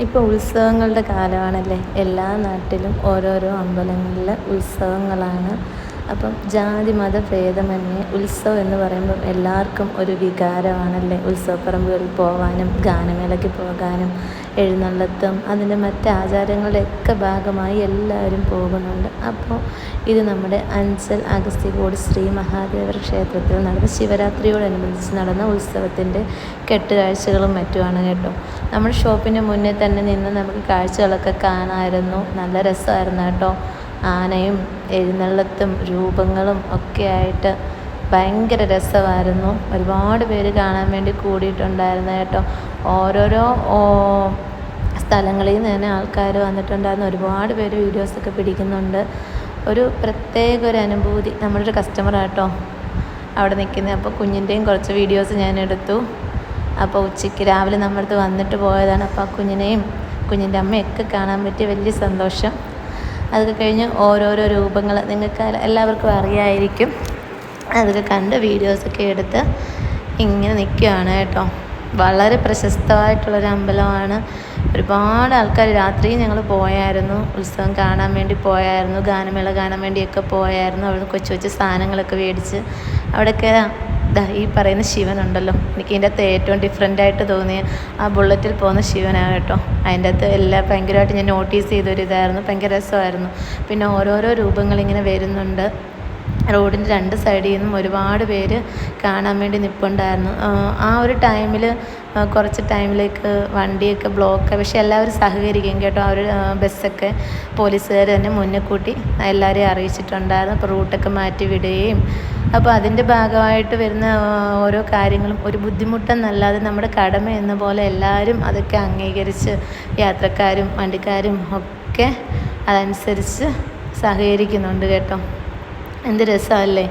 ഇപ്പോൾ ഉത്സവങ്ങളുടെ കാലമാണല്ലേ. എല്ലാ നാട്ടിലും ഓരോരോ അമ്പലങ്ങളിൽ ഉത്സവങ്ങളാണ്. അപ്പം ജാതി മത ഭേദമന്യേ ഉത്സവം എന്ന് പറയുമ്പം എല്ലാവർക്കും ഒരു വികാരമാണല്ലേ. ഉത്സവപ്പറമ്പുകളിൽ പോകാനും ഗാനമേളയ്ക്ക് പോകാനും എഴുന്നള്ളത്തും അതിൻ്റെ മറ്റ് ആചാരങ്ങളുടെയൊക്കെ ഭാഗമായി എല്ലാവരും പോകുന്നുണ്ട്. അപ്പോൾ ഇത് നമ്മുടെ അഞ്ചൽ അഗസ്ത്യകോടി ശ്രീ മഹാദേവർ ക്ഷേത്രത്തിൽ നടന്ന ശിവരാത്രിയോടനുബന്ധിച്ച് നടന്ന ഉത്സവത്തിൻ്റെ കെട്ടുകാഴ്ചകളും മറ്റുമാണ് കേട്ടോ. നമ്മുടെ ഷോപ്പിന് മുന്നേ തന്നെ നിന്ന് നമുക്ക് കാഴ്ചകളൊക്കെ കാണാമായിരുന്നു. നല്ല രസമായിരുന്നു കേട്ടോ. ആനയും എഴുന്നള്ളത്തും രൂപങ്ങളും ഒക്കെ ആയിട്ട് ഭയങ്കര രസമായിരുന്നു. ഒരുപാട് പേര് കാണാൻ വേണ്ടി കൂടിയിട്ടുണ്ടായിരുന്നു കേട്ടോ. ഓരോരോ സ്ഥലങ്ങളിൽ നിന്ന് തന്നെ ആൾക്കാർ വന്നിട്ടുണ്ടായിരുന്നു. ഒരുപാട് പേര് വീഡിയോസൊക്കെ പിടിക്കുന്നുണ്ട്. ഒരു പ്രത്യേക ഒരു അനുഭൂതി. നമ്മുടെ ഒരു കസ്റ്റമർ കേട്ടോ അവിടെ നിൽക്കുന്നത്. അപ്പോൾ കുഞ്ഞിൻ്റെയും കുറച്ച് വീഡിയോസ് ഞാൻ എടുത്തു. അപ്പോൾ ഉച്ചയ്ക്ക് രാവിലെ നമ്മുടെ അടുത്ത് വന്നിട്ട് പോയതാണ്. അപ്പോൾ ആ കുഞ്ഞിനെയും കുഞ്ഞിൻ്റെ അമ്മയൊക്കെ കാണാൻ പറ്റിയ വലിയ സന്തോഷം. അതൊക്കെ കഴിഞ്ഞ് ഓരോരോ രൂപങ്ങൾ നിങ്ങൾക്ക് എല്ലാവർക്കും അറിയാമായിരിക്കും. അതൊക്കെ കണ്ട് വീഡിയോസൊക്കെ എടുത്ത് ഇങ്ങനെ നിൽക്കുകയാണ് കേട്ടോ. വളരെ പ്രശസ്തമായിട്ടുള്ളൊരു അമ്പലമാണ്. ഒരുപാട് ആൾക്കാർ രാത്രി ഞങ്ങൾ പോയായിരുന്നു. ഉത്സവം കാണാൻ വേണ്ടി പോയായിരുന്നു. ഗാനമേള കാണാൻ വേണ്ടിയൊക്കെ പോയായിരുന്നു. അവിടെ കൊച്ചു കൊച്ചു സാധനങ്ങളൊക്കെ മേടിച്ച് അവിടെയൊക്കെ ഈ പറയുന്ന ശിവനുണ്ടല്ലോ, എനിക്ക് ഇതിൻ്റെ അകത്ത് ഏറ്റവും ഡിഫറെൻ്റായിട്ട് തോന്നിയ ആ ബുള്ളറ്റിൽ പോകുന്ന ശിവനാണ് കേട്ടോ. അതിൻ്റെ അകത്ത് എല്ലാം ഭയങ്കരമായിട്ട് ഞാൻ നോട്ടീസ് ചെയ്തൊരിതായിരുന്നു. ഭയങ്കര രസമായിരുന്നു. പിന്നെ ഓരോരോ രൂപങ്ങളിങ്ങനെ വരുന്നുണ്ട്. റോഡിൻ്റെ രണ്ട് സൈഡിൽ നിന്നും ഒരുപാട് പേര് കാണാൻ വേണ്ടി നിൽപ്പുണ്ടായിരുന്നു. ആ ഒരു ടൈമിൽ കുറച്ച് ടൈമിലേക്ക് വണ്ടിയൊക്കെ ബ്ലോക്ക്. പക്ഷേ എല്ലാവരും സഹകരിക്കും കേട്ടോ. ആ ഒരു ബസ്സൊക്കെ പോലീസുകാർ തന്നെ മുന്നേ കൂട്ടി എല്ലാവരെയും അറിയിച്ചിട്ടുണ്ടായിരുന്നു. അപ്പോൾ റൂട്ടൊക്കെ മാറ്റി വിടുകയും അപ്പോൾ അതിൻ്റെ ഭാഗമായിട്ട് വരുന്ന ഓരോ കാര്യങ്ങളും ഒരു ബുദ്ധിമുട്ടെന്നല്ലാതെ നമ്മുടെ കടമ എന്ന പോലെ എല്ലാവരും അതൊക്കെ അംഗീകരിച്ച് യാത്രക്കാരും വണ്ടിക്കാരും ഒക്കെ അതനുസരിച്ച് സഹകരിക്കുന്നുണ്ട് കേട്ടോ. എന്ത് രസമല്ലേ.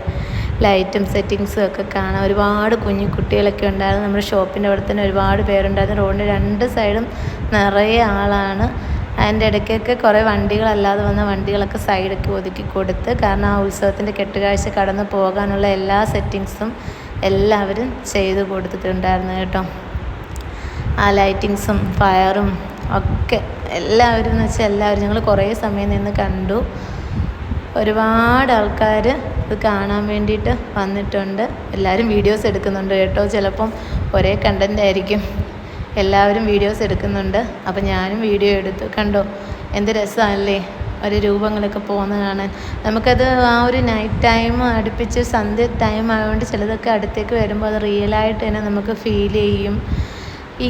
ലൈറ്റും സെറ്റിങ്സും ഒക്കെ കാണാൻ ഒരുപാട് കുഞ്ഞു കുട്ടികളൊക്കെ ഉണ്ടായിരുന്നു. നമ്മുടെ ഷോപ്പിൻ്റെ അവിടെ തന്നെ ഒരുപാട് പേരുണ്ടായിരുന്നു. റോഡിൻ്റെ രണ്ട് സൈഡും നിറയെ ആളാണ്. അതിൻ്റെ ഇടയ്ക്കൊക്കെ കുറേ വണ്ടികളല്ലാതെ വന്ന വണ്ടികളൊക്കെ സൈഡൊക്കെ ഒതുക്കി കൊടുത്ത്, കാരണം ആ ഉത്സവത്തിൻ്റെ കെട്ടുകാഴ്ച കടന്ന് പോകാനുള്ള എല്ലാ സെറ്റിങ്സും എല്ലാവരും ചെയ്ത് കൊടുത്തിട്ടുണ്ടായിരുന്നു കേട്ടോ. ആ ലൈറ്റിങ്സും ഫയറും ഒക്കെ എല്ലാവരും എന്ന് വെച്ചാൽ എല്ലാവരും ഞങ്ങൾ കുറേ സമയം നിന്ന് കണ്ടു. ഒരുപാട് ആൾക്കാർ ഇത് കാണാൻ വേണ്ടിയിട്ട് വന്നിട്ടുണ്ട്. എല്ലാവരും വീഡിയോസ് എടുക്കുന്നുണ്ട് കേട്ടോ. ചിലപ്പം ഒരേ കണ്ടൻ്റ് ആയിരിക്കും. എല്ലാവരും വീഡിയോസ് എടുക്കുന്നുണ്ട്. അപ്പം ഞാനും വീഡിയോ എടുത്തു. കണ്ടോ എന്ത് രസമല്ലേ ഒരു രൂപങ്ങളൊക്കെ പോകുന്നത് കാണാൻ. നമുക്കത് ആ ഒരു നൈറ്റ് ടൈം അടുപ്പിച്ച് സന്ധ്യ ടൈം ആയതുകൊണ്ട് ചിലതൊക്കെ അടുത്തേക്ക് വരുമ്പോൾ അത് റിയലായിട്ട് തന്നെ നമുക്ക് ഫീൽ ചെയ്യും.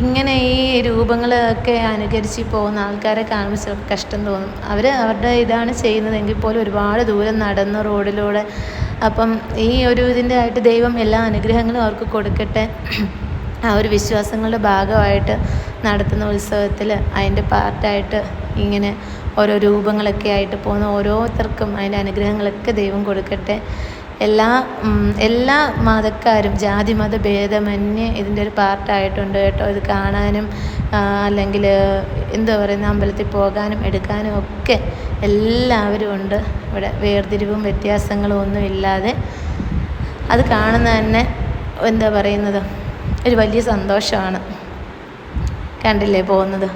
ഇങ്ങനെ ഈ രൂപങ്ങളൊക്കെ അനുകരിച്ച് പോകുന്ന ആൾക്കാരെ കാണുമ്പോൾ ചിലപ്പോൾ കഷ്ടം തോന്നും. അവരുടെ ഇതാണ് ചെയ്യുന്നതെങ്കിൽ പോലും ഒരുപാട് ദൂരം നടന്ന് റോഡിലൂടെ. അപ്പം ഈ ഒരു ഇതിൻ്റെ ആയിട്ട് ദൈവം എല്ലാ അനുഗ്രഹങ്ങളും അവർക്ക് കൊടുക്കട്ടെ. ആ ഒരു വിശ്വാസങ്ങളുടെ ഭാഗമായിട്ട് നടത്തുന്ന ഉത്സവത്തിൽ അതിൻ്റെ പാർട്ടായിട്ട് ഇങ്ങനെ ഓരോ രൂപങ്ങളൊക്കെ ആയിട്ട് പോകുന്ന ഓരോരുത്തർക്കും അതിൻ്റെ അനുഗ്രഹങ്ങളൊക്കെ ദൈവം കൊടുക്കട്ടെ. എല്ലാ മതക്കാരും ജാതി മത ഭേദമന്യേ ഇതിൻ്റെ ഒരു പാർട്ടായിട്ടുണ്ട് കേട്ടോ. ഇത് കാണാനും അല്ലെങ്കിൽ എന്താ പറയുന്ന അമ്പലത്തിൽ പോകാനും എടുക്കാനും ഒക്കെ എല്ലാവരും ഉണ്ട് ഇവിടെ. വേർതിരിവും വ്യത്യാസങ്ങളും ഒന്നും ഇല്ലാതെ അത് കാണുന്ന തന്നെ എന്താ പറയുന്നത് ഒരു വലിയ സന്തോഷമാണ്. കണ്ടില്ലേ പോകുന്നത്.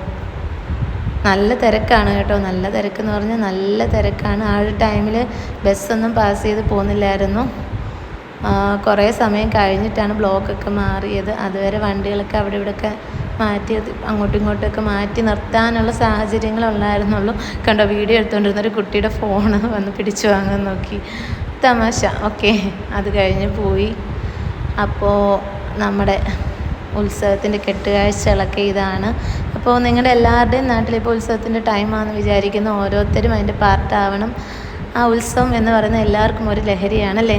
നല്ല തിരക്കാണ് കേട്ടോ. നല്ല തിരക്കെന്ന് പറഞ്ഞാൽ നല്ല തിരക്കാണ്. ആ ഒരു ടൈമിൽ ബസ്സൊന്നും പാസ് ചെയ്ത് പോകുന്നില്ലായിരുന്നു. കുറേ സമയം കഴിഞ്ഞിട്ടാണ് ബ്ലോക്കൊക്കെ മാറിയത്. അതുവരെ വണ്ടികളൊക്കെ അവിടെ ഇവിടെയൊക്കെ മാറ്റി അങ്ങോട്ടും ഇങ്ങോട്ടുമൊക്കെ മാറ്റി നിർത്താനുള്ള സാഹചര്യങ്ങളുണ്ടായിരുന്നുള്ളൂ. കണ്ടോ വീഡിയോ എടുത്തുകൊണ്ടിരുന്നൊരു കുട്ടിയുടെ ഫോണ് വന്ന് പിടിച്ചു വാങ്ങാൻ നോക്കി. തമാശ. ഓക്കെ, അത് കഴിഞ്ഞ് പോയി. അപ്പോൾ നമ്മുടെ ഉത്സവത്തിൻ്റെ കെട്ടുകാഴ്ചകളൊക്കെ ഇതാണ്. അപ്പോൾ നിങ്ങളുടെ എല്ലാവരുടെയും നാട്ടിലിപ്പോൾ ഉത്സവത്തിൻ്റെ ടൈമാണെന്ന് വിചാരിക്കുന്നു. ഓരോരുത്തരും അതിൻ്റെ പാർട്ടാവണം. ആ ഉത്സവം എന്ന് പറയുന്നത് എല്ലാവർക്കും ഒരു ലഹരിയാണല്ലേ.